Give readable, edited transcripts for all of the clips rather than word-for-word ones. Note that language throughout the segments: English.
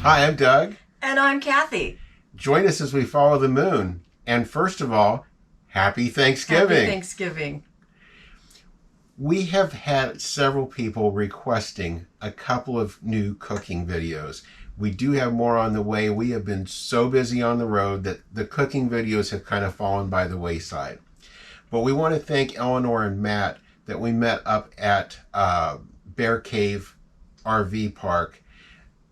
Hi, I'm Doug. And I'm Cathy. Join us as we follow the moon. And first of all, Happy Thanksgiving. Happy Thanksgiving. We have had several people requesting a couple of new cooking videos. We do have more on the way. We have been so busy on the road that the cooking videos have kind of fallen by the wayside. But we want to thank Eleanor and Matt that we met up at Bear Cave RV Park.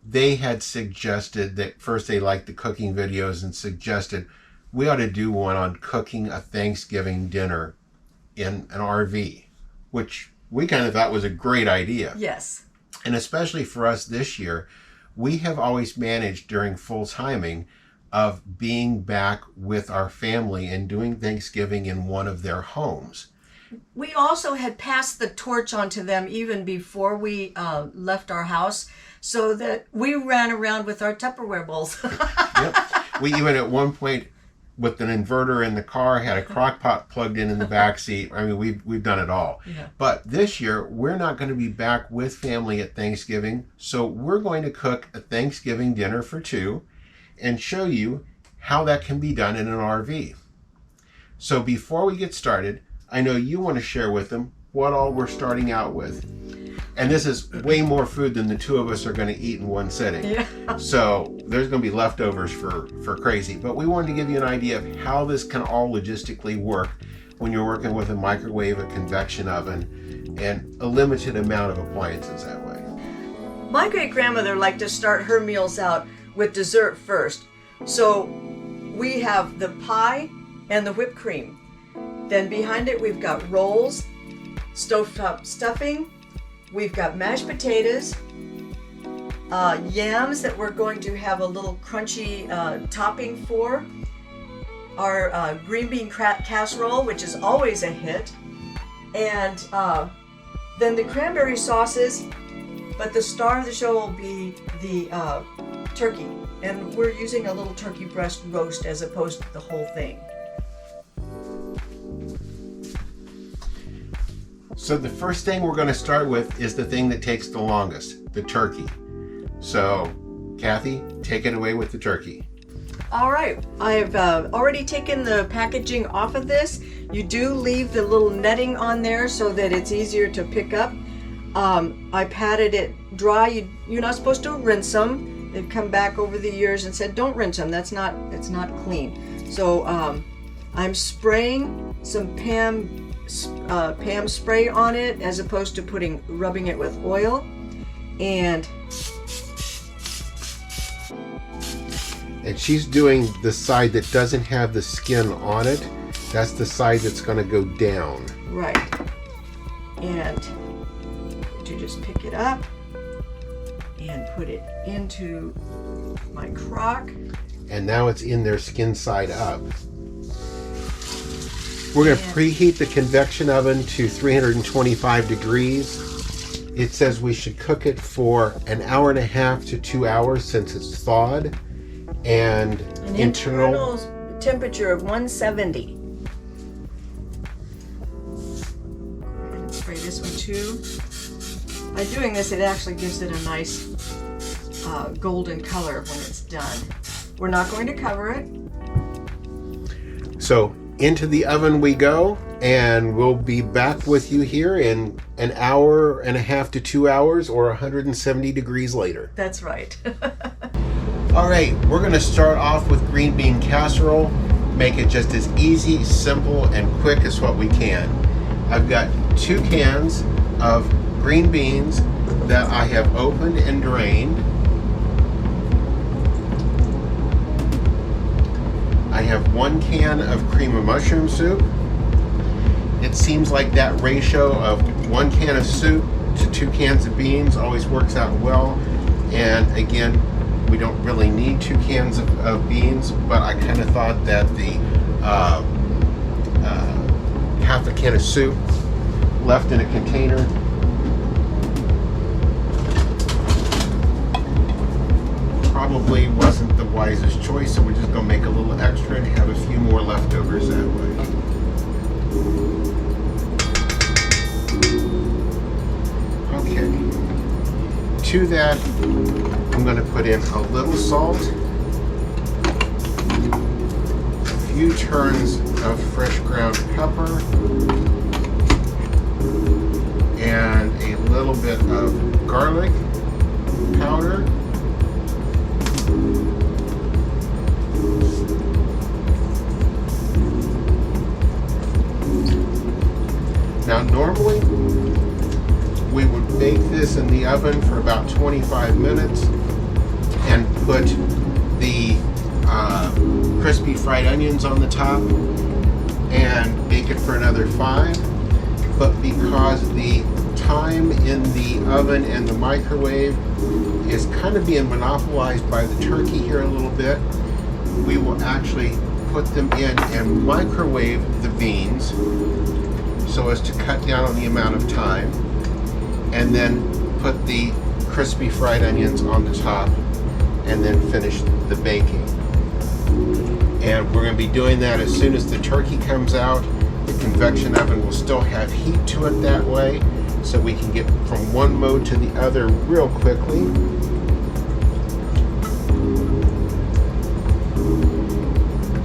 They had suggested that first they liked the cooking videos and suggested we ought to do one on cooking a Thanksgiving dinner in an RV, which we kind of thought was a great idea. Yes. And especially for us this year, we have always managed during full timing of being back with our family and doing Thanksgiving in one of their homes. We also had passed the torch on to them even before we left our house, so that we ran around with our Tupperware bowls. Yep. We even at one point, with an inverter in the car, had a crock pot plugged in the back seat. I mean, we've done it all. Yeah. But this year, we're not going to be back with family at Thanksgiving, so we're going to cook a Thanksgiving dinner for two and show you how that can be done in an RV. So before we get started, I know you want to share with them what all we're starting out with. And this is way more food than the two of us are going to eat in one sitting. Yeah. So there's going to be leftovers for crazy. But we wanted to give you an idea of how this can all logistically work when you're working with a microwave, a convection oven, and a limited amount of appliances that way. My great-grandmother liked to start her meals out with dessert first. So we have the pie and the whipped cream. Then behind it we've got rolls, stovetop stuffing, we've got mashed potatoes, yams that we're going to have a little crunchy topping for, our green bean casserole, which is always a hit, and then the cranberry sauces, but the star of the show will be the turkey, and we're using a little turkey breast roast as opposed to the whole thing. So the first thing we're going to start with is the thing that takes the longest, the turkey. So, Cathy, take it away with the turkey. All right, I've already taken the packaging off of this. You do leave the little netting on there so that it's easier to pick up. I patted it dry. You're not supposed to rinse them. They've come back over the years and said, don't rinse them. It's not clean. So I'm spraying some Pam spray on it as opposed to rubbing it with oil. And she's doing the side that doesn't have the skin on it. That's the side that's going to go down. Right. And to just pick it up and put it into my crock. And now it's in there skin side up. We're going to preheat the convection oven to 325 degrees. It says we should cook it for an hour and a half to 2 hours since it's thawed. And an internal temperature of 170. And spray this one too. By doing this, it actually gives it a nice golden color when it's done. We're not going to cover it. So into the oven we go, and we'll be back with you here in an hour and a half to 2 hours, or 170 degrees later. That's right. All right, we're going to start off with green bean casserole. Make it just as easy, simple, and quick as what we can. I've got 2 cans of green beans that I have opened and drained. I have 1 can of cream of mushroom soup. It seems like that ratio of 1 can of soup to 2 cans of beans always works out well. And again, we don't really need 2 cans of beans, but I kind of thought that the half a can of soup left in a container probably wasn't the wisest choice, so we're just going to make a little extra and have a few more leftovers that way. Okay. To that, I'm going going to put in a little salt, a few turns of fresh ground pepper, and a little bit of garlic powder. Now normally we would bake this in the oven for about 25 minutes and put the crispy fried onions on the top and bake it for another 5. But because the time in the oven and the microwave is kind of being monopolized by the turkey here a little bit, we will actually put them in and microwave the beans so as to cut down on the amount of time, and then put the crispy fried onions on the top and then finish the baking. And we're going to be doing that as soon as the turkey comes out. The convection oven will still have heat to it that way, so we can get from one mode to the other real quickly.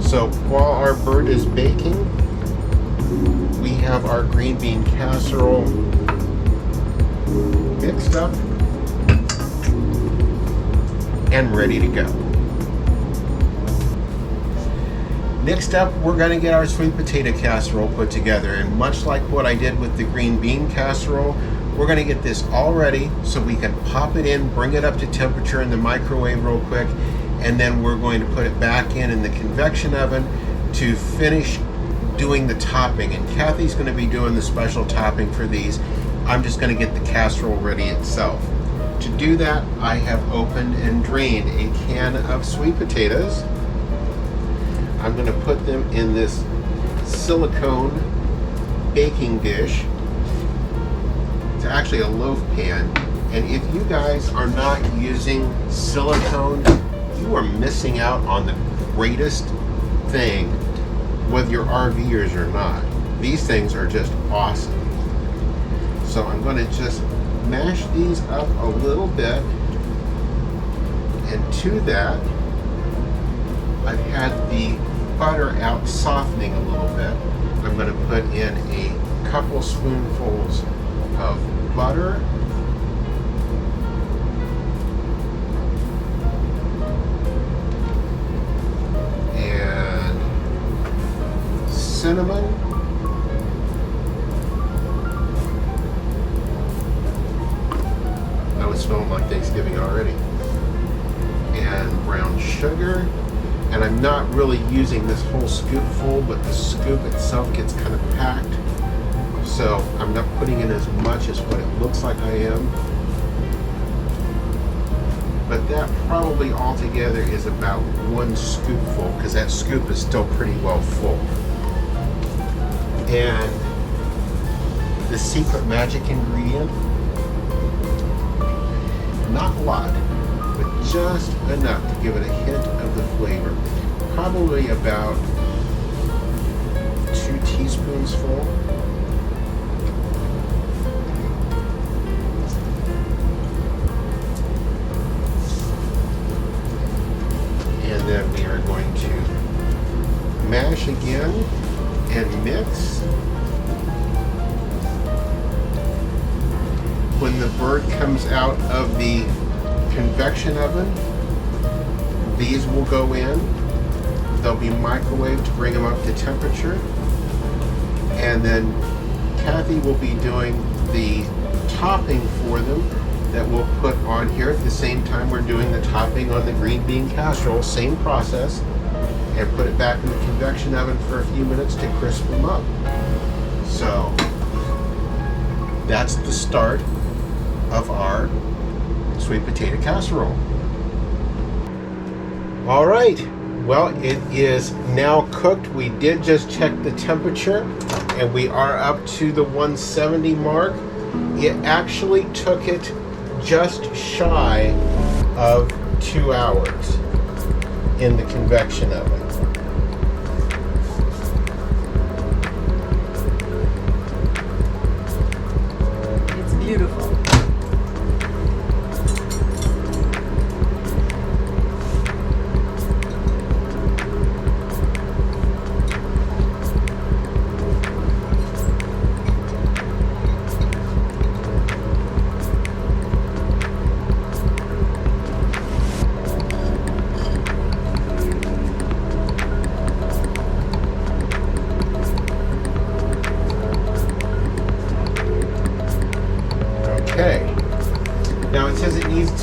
So while our bird is baking, we have our green bean casserole mixed up and ready to go. Next up, we're going to get our sweet potato casserole put together, and much like what I did with the green bean casserole, we're going to get this all ready so we can pop it in, bring it up to temperature in the microwave real quick, and then we're going to put it back in the convection oven to finish doing the topping. And Cathy's going to be doing the special topping for these. I'm just going to get the casserole ready itself. To do that, I have opened and drained a can of sweet potatoes. I'm going to put them in this silicone baking dish. It's actually a loaf pan, and if you guys are not using silicone, you are missing out on the greatest thing, whether you're RVers or not. These things are just awesome. So I'm going to just mash these up a little bit, and to that I've had the butter out softening a little bit. I'm going to put in a couple spoonfuls of butter, and cinnamon, I was smelling like Thanksgiving already, and brown sugar. And I'm not really using this whole scoop full, but the scoop itself gets kind of packed, so I'm not putting in as much as what it looks like I am. But that probably altogether is about 1 scoopful, because that scoop is still pretty well full. And the secret magic ingredient, not a lot, but just enough to give it a hint of the flavor. Probably about 2 teaspoons full. And then we are going to mash again and mix. When the bird comes out of the convection oven, these will go in. They'll be microwaved to bring them up to temperature. And then Cathy will be doing the topping for them that we'll put on here at the same time we're doing the topping on the green bean casserole. Same process. And put it back in the convection oven for a few minutes to crisp them up. So that's the start of our sweet potato casserole. All right, well, it is now cooked. We did just check the temperature, and we are up to the 170 mark. It actually took it just shy of 2 hours in the convection oven. It's beautiful.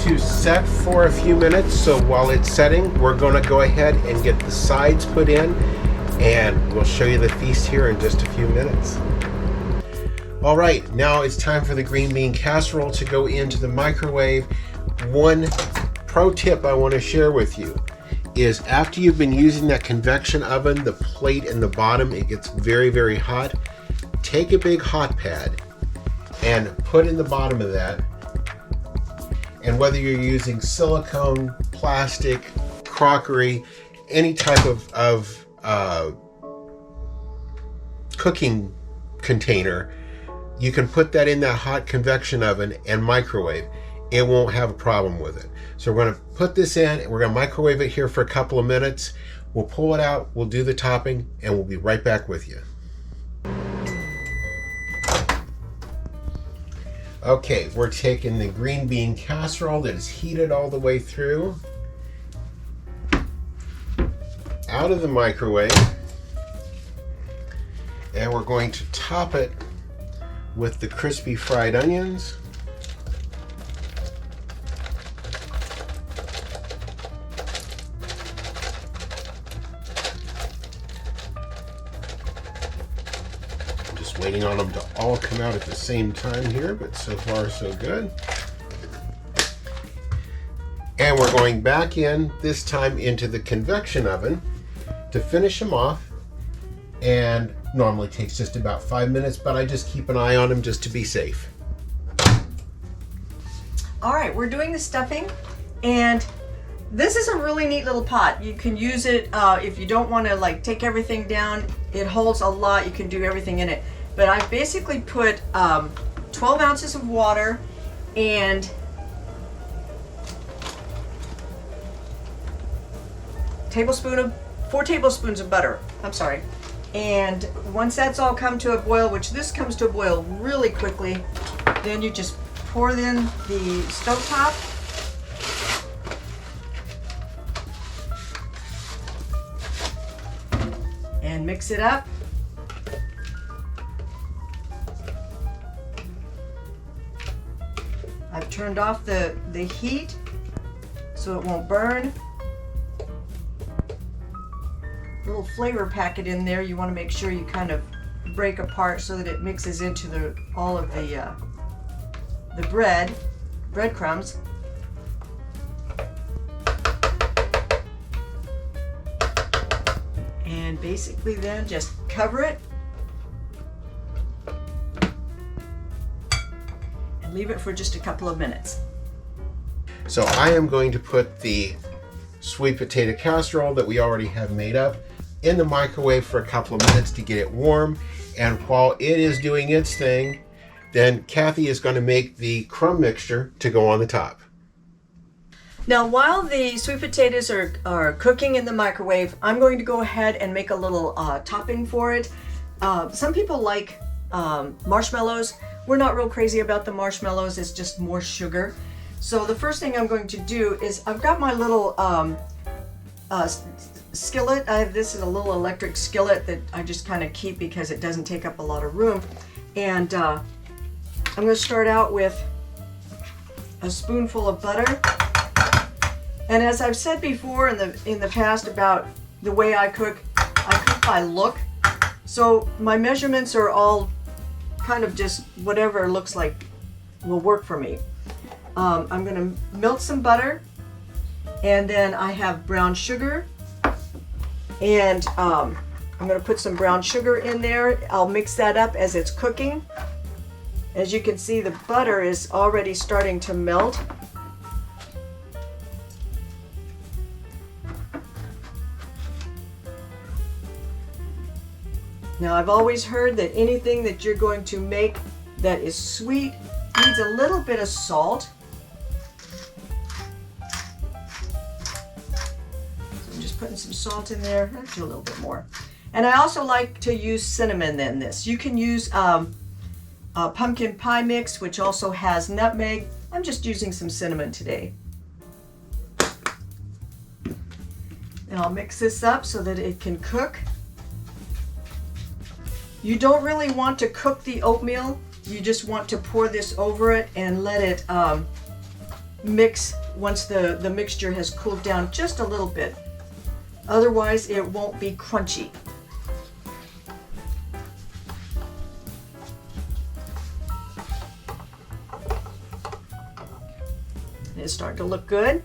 to set for a few minutes, so while it's setting, we're going to go ahead and get the sides put in, and we'll show you the feast here in just a few minutes. All right, now it's time for the green bean casserole to go into the microwave. One pro tip I want to share with you is after you've been using that convection oven, the plate in the bottom, it gets very, very hot. Take a big hot pad and put in the bottom of that. And whether you're using silicone, plastic, crockery, any type of cooking container, you can put that in that hot convection oven and microwave. It won't have a problem with it. So we're going to put this in, and we're going to microwave it here for a couple of minutes. We'll pull it out, we'll do the topping, and we'll be right back with you. Okay, we're taking the green bean casserole that is heated all the way through out of the microwave, and we're going to top it with the crispy fried onions. I'm just waiting on them to all come out at the same time here, but so far so good. And we're going back in, this time into the convection oven to finish them off. And normally takes just about 5 minutes, but I just keep an eye on them just to be safe. All right, we're doing the stuffing, and this is a really neat little pot. You can use it if you don't want to like take everything down. It holds a lot. You can do everything in it. But I basically put 12 ounces of water and 4 tablespoons of butter. I'm sorry. And once that's all come to a boil, which this comes to a boil really quickly, then you just pour in the stovetop. And mix it up. I've turned off the heat so it won't burn. Little flavor packet in there. You want to make sure you kind of break apart so that it mixes into all of the breadcrumbs. And basically then just cover it and leave it for just a couple of minutes. So I am going to put the sweet potato casserole that we already have made up in the microwave for a couple of minutes to get it warm. And while it is doing its thing, then Cathy is going to make the crumb mixture to go on the top. Now while the sweet potatoes are cooking in the microwave, I'm going to go ahead and make a little topping for it. Some people like marshmallows. We're not real crazy about the marshmallows. It's just more sugar. So the first thing I'm going to do is I've got my little skillet. This is a little electric skillet that I just kind of keep because it doesn't take up a lot of room. And I'm going to start out with a spoonful of butter. And as I've said before in the past about the way I cook by look. So my measurements are all kind of just whatever looks like will work for me. I'm going to melt some butter, and then I have brown sugar, and I'm going to put some brown sugar in there. I'll mix that up as it's cooking. As you can see, the butter is already starting to melt. Now, I've always heard that anything that you're going to make that is sweet needs a little bit of salt. So I'm just putting some salt in there. I'll do a little bit more. And I also like to use cinnamon in this. You can use a pumpkin pie mix, which also has nutmeg. I'm just using some cinnamon today. And I'll mix this up so that it can cook. You don't really want to cook the oatmeal. You just want to pour this over it and let it mix once the mixture has cooled down just a little bit. Otherwise, it won't be crunchy. It's starting to look good.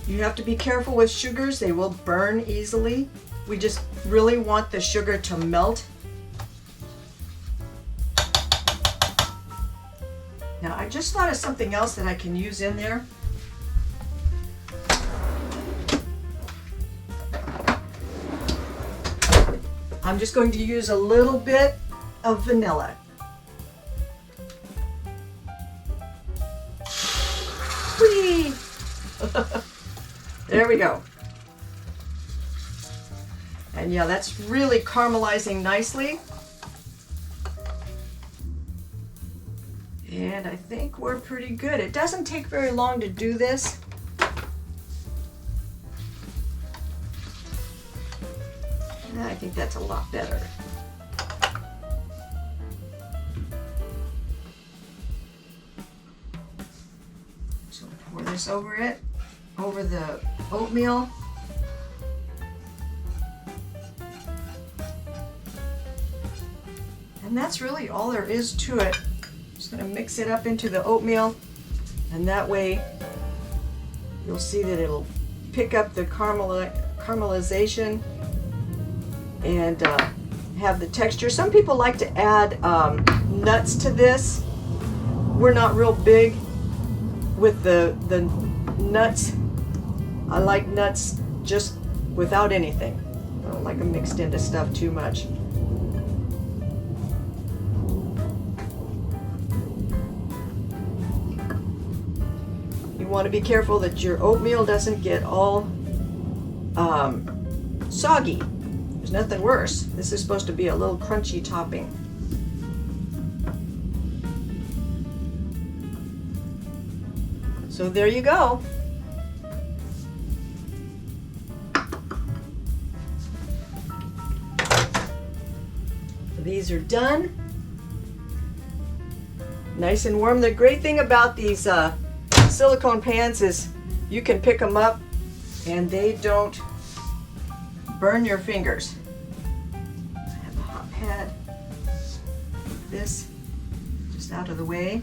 You have to be careful with sugars, they will burn easily. We just really want the sugar to melt. Now, I just thought of something else that I can use in there. I'm just going to use a little bit of vanilla. Whee! There we go. And yeah, that's really caramelizing nicely. And I think we're pretty good. It doesn't take very long to do this. And I think that's a lot better. So pour this over it, over the oatmeal. And that's really all there is to it. Just going to mix it up into the oatmeal, and that way you'll see that it'll pick up the caramelization and have the texture. Some people like to add nuts to this. We're not real big with the nuts. I like nuts just without anything. I don't like them mixed into stuff too much. You want to be careful that your oatmeal doesn't get all soggy. There's nothing worse. This is supposed to be a little crunchy topping. So there you go. These are done. Nice and warm. The great thing about these silicone pans is you can pick them up and they don't burn your fingers. I have a hot pad. This just out of the way.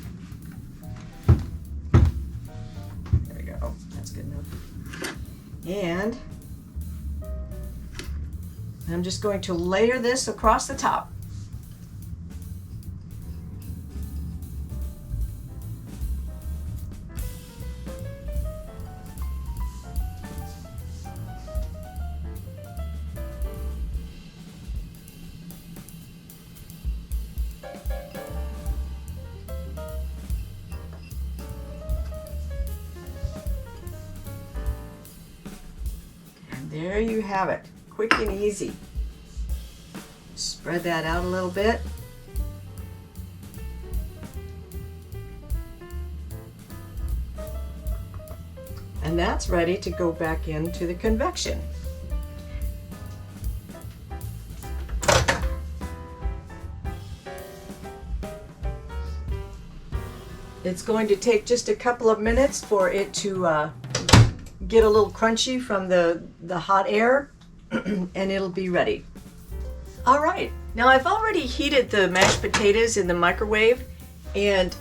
There we go. That's good enough. And I'm just going to layer this across the top. There you have it, quick and easy. Spread that out a little bit. And that's ready to go back into the convection. It's going to take just a couple of minutes for it to get a little crunchy from the hot air and it'll be ready. All right, now I've already heated the mashed potatoes in the microwave and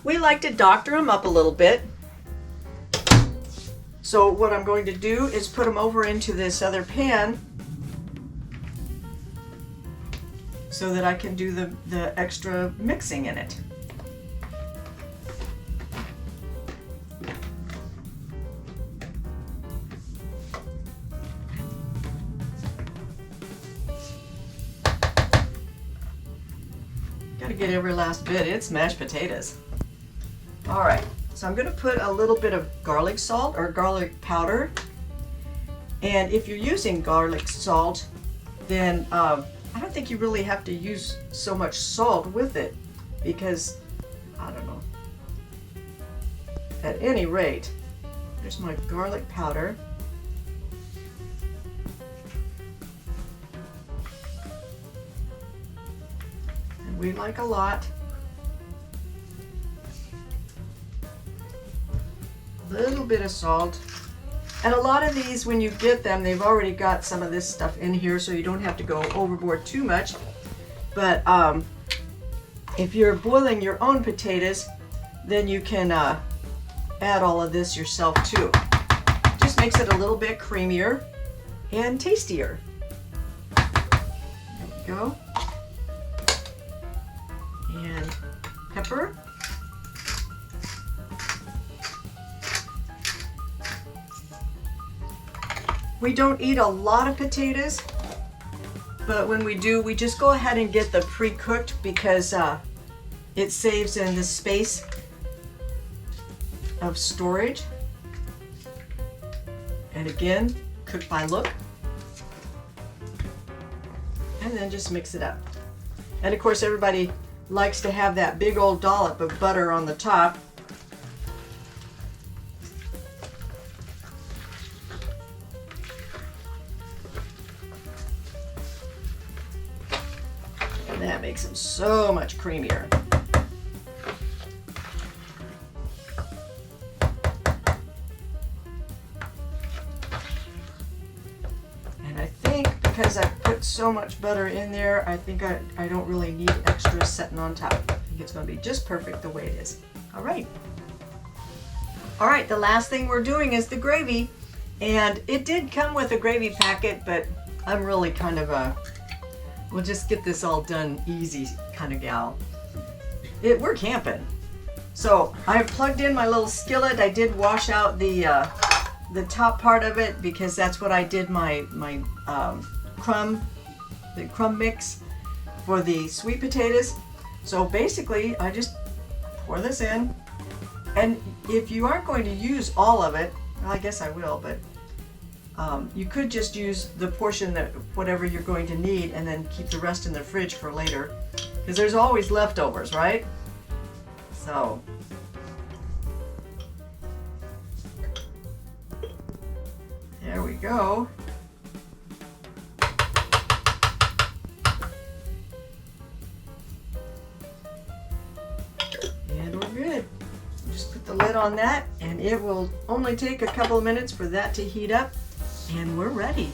we like to doctor them up a little bit. So what I'm going to do is put them over into this other pan so that I can do the extra mixing in it. Gotta get every last bit. It's mashed potatoes. All right, so I'm gonna put a little bit of garlic salt or garlic powder. And if you're using garlic salt, then I don't think you really have to use so much salt with it because, I don't know. At any rate, there's my garlic powder. We like a lot. A little bit of salt. And a lot of these, when you get them, they've already got some of this stuff in here, so you don't have to go overboard too much. But if you're boiling your own potatoes, then you can add all of this yourself too. Just makes it a little bit creamier and tastier. There we go. And pepper. We don't eat a lot of potatoes, but when we do, we just go ahead and get the pre-cooked because it saves in the space of storage. And again, cook by look. And then just mix it up. And of course, everybody likes to have that big old dollop of butter on the top. And that makes them so much creamier. And I think because I put so much butter in there, I think I don't really need extra setting on top. I think it's going to be just perfect the way it is. All right. All right, the last thing we're doing is the gravy. And it did come with a gravy packet, but I'm really kind of a, we'll just get this all done easy kind of gal. We're camping. So I plugged in my little skillet. I did wash out the top part of it because that's what I did my crumb mix for the sweet potatoes. So basically I just pour this in, and if you aren't going to use all of it, well, I guess I will, but you could just use the portion that whatever you're going to need and then keep the rest in the fridge for later, because there's always leftovers, right? So there we go. And we're good. Just put the lid on that, and it will only take a couple of minutes for that to heat up, and we're ready.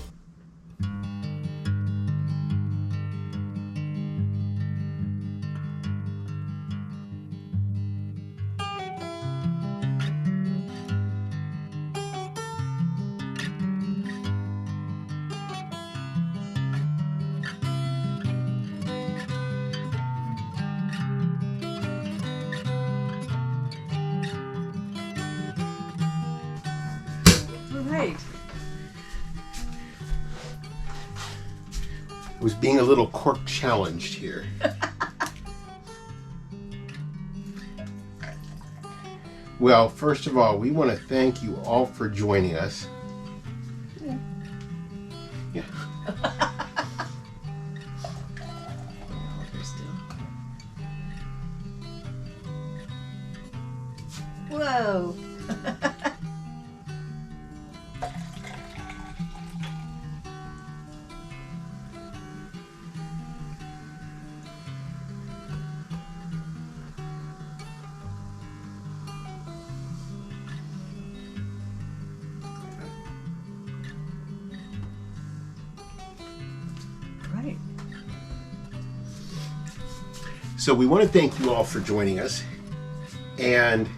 Right. Was being a little cork challenged here. Well, first of all, we want to thank you all for joining us. Yeah. Whoa. Right. So we want to thank you all for joining us, and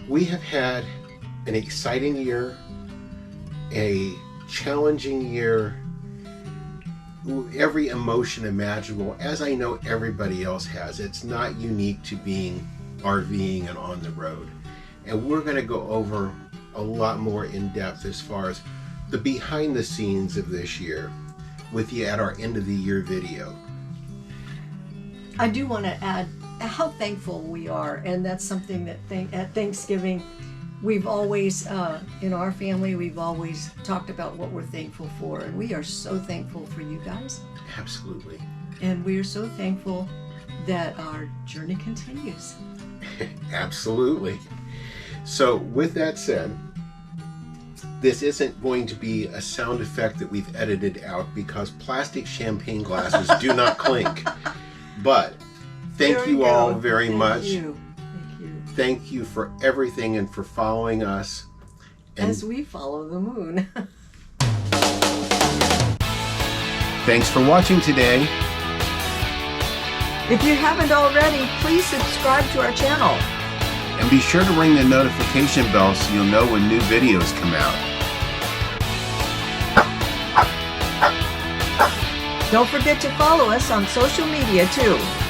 we have had an exciting year, a challenging year, every emotion imaginable, as I know everybody else has. It's not unique to being RVing and on the road. And we're going to go over a lot more in depth as far as the behind the scenes of this year with you at our end of the year video. I do want to add how thankful we are, and that's something that at Thanksgiving we've always, in our family, we've always talked about what we're thankful for, and we are so thankful for you guys. Absolutely. And we are so thankful that our journey continues. Absolutely. So with that said, This isn't going to be a sound effect that we've edited out because plastic champagne glasses do not clink. But thank you all very much. Thank you. Thank you for everything and for following us. And as we follow the moon. thanks for watching today. If you haven't already, please subscribe to our channel. And be sure to ring the notification bell so you'll know when new videos come out. Don't forget to follow us on social media too.